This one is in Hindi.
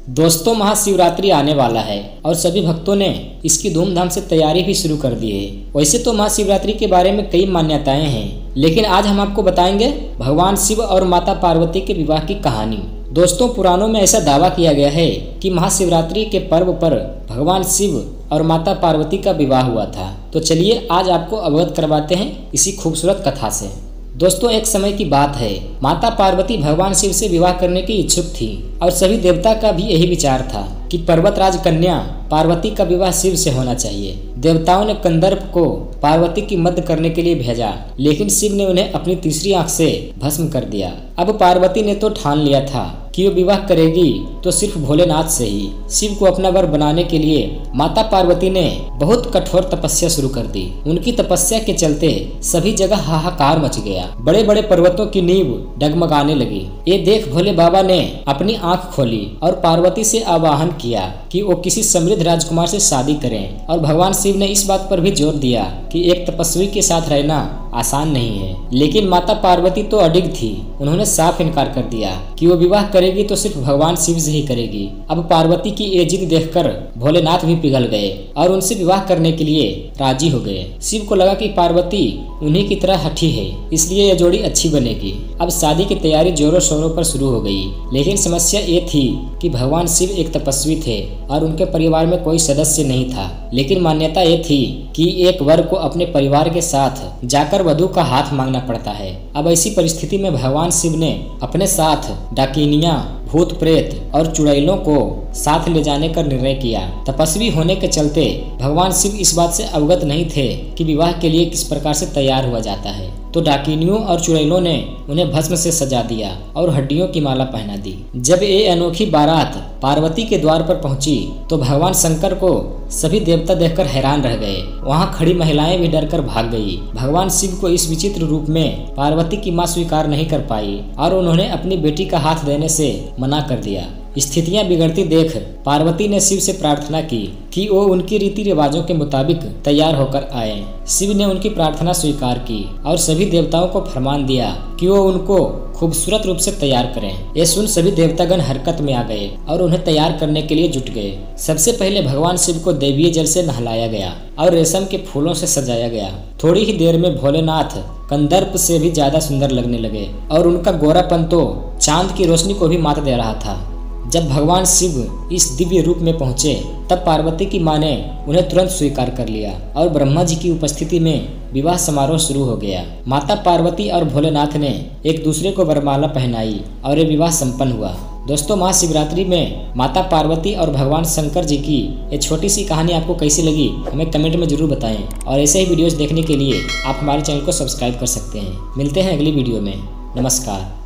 दोस्तों, महाशिवरात्रि आने वाला है और सभी भक्तों ने इसकी धूमधाम से तैयारी भी शुरू कर दी है। वैसे तो महाशिवरात्रि के बारे में कई मान्यताएं हैं, लेकिन आज हम आपको बताएंगे भगवान शिव और माता पार्वती के विवाह की कहानी। दोस्तों, पुराणों में ऐसा दावा किया गया है कि महाशिवरात्रि के पर्व पर भगवान शिव और माता पार्वती का विवाह हुआ था। तो चलिए आज आपको अवगत करवाते हैं इसी खूबसूरत कथा से। दोस्तों, एक समय की बात है, माता पार्वती भगवान शिव से विवाह करने की इच्छुक थी और सभी देवता का भी यही विचार था कि पर्वतराज कन्या पार्वती का विवाह शिव से होना चाहिए। देवताओं ने कंदर्प को पार्वती की मदद करने के लिए भेजा, लेकिन शिव ने उन्हें अपनी तीसरी आंख से भस्म कर दिया। अब पार्वती ने तो ठान लिया था कि वो विवाह करेगी तो सिर्फ भोलेनाथ से ही। शिव को अपना वर बनाने के लिए माता पार्वती ने बहुत कठोर तपस्या शुरू कर दी। उनकी तपस्या के चलते सभी जगह हाहाकार मच गया। बड़े बड़े पर्वतों की नींव डगमगाने लगी। ये देख भोले बाबा ने अपनी आंख खोली और पार्वती से आवाहन किया कि वो किसी समृद्ध राजकुमार से शादी करें। और भगवान शिव ने इस बात पर भी जोर दिया कि एक तपस्वी के साथ रहना आसान नहीं है। लेकिन माता पार्वती तो अडिग थी। उन्होंने साफ इनकार कर दिया कि वो विवाह करेगी तो सिर्फ भगवान शिव से ही करेगी। अब पार्वती की ये जिद देखकर भोलेनाथ भी पिघल गए और उनसे विवाह करने के लिए राजी हो गए। शिव को लगा कि पार्वती उन्हीं की तरह हठी है, इसलिए यह जोड़ी अच्छी बनेगी। अब शादी की तैयारी जोरों शोरों पर शुरू हो गई। लेकिन समस्या ये थी कि भगवान शिव एक तपस्वी थे और उनके परिवार में कोई सदस्य नहीं था। लेकिन मान्यता ये थी कि एक वर को अपने परिवार के साथ जाकर वधू का हाथ मांगना पड़ता है। अब ऐसी परिस्थिति में भगवान शिव ने अपने साथ डाकिनियां, भूत प्रेत और चुड़ैलों को साथ ले जाने का निर्णय किया। तपस्वी होने के चलते भगवान शिव इस बात से अवगत नहीं थे कि विवाह के लिए किस प्रकार से तैयार हुआ जाता है। तो डाकिनियों और चुड़ैलों ने उन्हें भस्म से सजा दिया और हड्डियों की माला पहना दी। जब ये अनोखी बारात पार्वती के द्वार पर पहुंची तो भगवान शंकर को सभी देवता देखकर हैरान रह गए। वहां खड़ी महिलाएं भी डरकर भाग गई। भगवान शिव को इस विचित्र रूप में पार्वती की मां स्वीकार नहीं कर पाई और उन्होंने अपनी बेटी का हाथ देने से मना कर दिया। स्थितियां बिगड़ती देख पार्वती ने शिव से प्रार्थना की कि वो उनकी रीति रिवाजों के मुताबिक तैयार होकर आए। शिव ने उनकी प्रार्थना स्वीकार की और सभी देवताओं को फरमान दिया कि वो उनको खूबसूरत रूप से तैयार करें। ये सुन सभी देवतागण हरकत में आ गए और उन्हें तैयार करने के लिए जुट गए। सबसे पहले भगवान शिव को दैवीय जल से नहलाया गया और रेशम के फूलों से सजाया गया। थोड़ी ही देर में भोलेनाथ कंदर्प से भी ज्यादा सुंदर लगने लगे और उनका गोरापन तो चांद की रोशनी को भी मात दे रहा था। जब भगवान शिव इस दिव्य रूप में पहुंचे तब पार्वती की मां ने उन्हें तुरंत स्वीकार कर लिया और ब्रह्मा जी की उपस्थिति में विवाह समारोह शुरू हो गया। माता पार्वती और भोलेनाथ ने एक दूसरे को वरमाला पहनाई और ये विवाह संपन्न हुआ। दोस्तों, महाशिवरात्रि में माता पार्वती और भगवान शंकर जी की ये छोटी सी कहानी आपको कैसी लगी हमें कमेंट में जरूर बताएं। और ऐसे ही वीडियोस देखने के लिए आप हमारे चैनल को सब्सक्राइब कर सकते हैं। मिलते हैं अगली वीडियो में। नमस्कार।